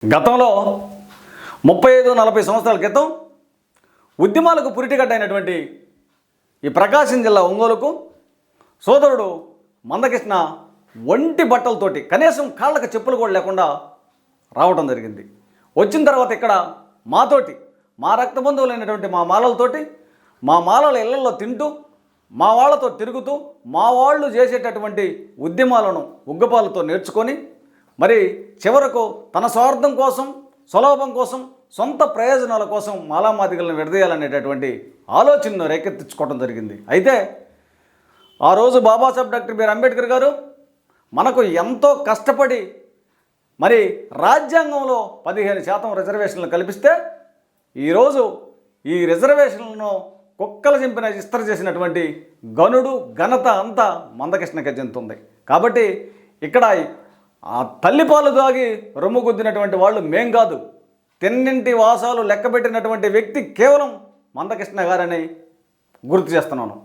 గతంలో 35-40 సంవత్సరాల క్రితం ఉద్యమాలకు పురిటిగడ్డైనటువంటి ఈ ప్రకాశం జిల్లా ఒంగోలుకు సోదరుడు మందకృష్ణ ఒంటి బట్టలతోటి కనీసం కాళ్ళకు చెప్పులు కూడా లేకుండా రావడం జరిగింది. వచ్చిన తర్వాత ఇక్కడ మాతోటి మా రక్త బంధువులైనటువంటి మా మాలలతోటి మా మాలల ఇళ్లలో తింటూ మా వాళ్ళతో తిరుగుతూ మా వాళ్ళు చేసేటటువంటి ఉద్యమాలను ఉగ్గపాలతో నేర్చుకొని మరి చివరకు తన స్వార్థం కోసం స్వలాభం కోసం సొంత ప్రయోజనాల కోసం మాలామాదిగలను విడదీయాలనేటటువంటి ఆలోచనను రేకెత్తించుకోవడం జరిగింది. అయితే ఆ రోజు బాబాసాహెబ్ డాక్టర్ బిఆర్ అంబేద్కర్ గారు మనకు ఎంతో కష్టపడి మరి రాజ్యాంగంలో 15% రిజర్వేషన్లు కల్పిస్తే ఈరోజు ఈ రిజర్వేషన్లను కుక్కలు చింపిన ఇస్తర చేసినటువంటి గనుడు ఘనత అంతా మందకృష్ణకే చెందుతుంది. కాబట్టి ఇక్కడ ఆ తల్లిపాలు దాగి రొమ్ము గుద్దినటువంటి వాళ్ళు మేం కాదు, తెన్నింటి వాసాలు లెక్కబెట్టినటువంటి వ్యక్తి కేవలం మందకృష్ణ గారని గుర్తు చేస్తున్నాను.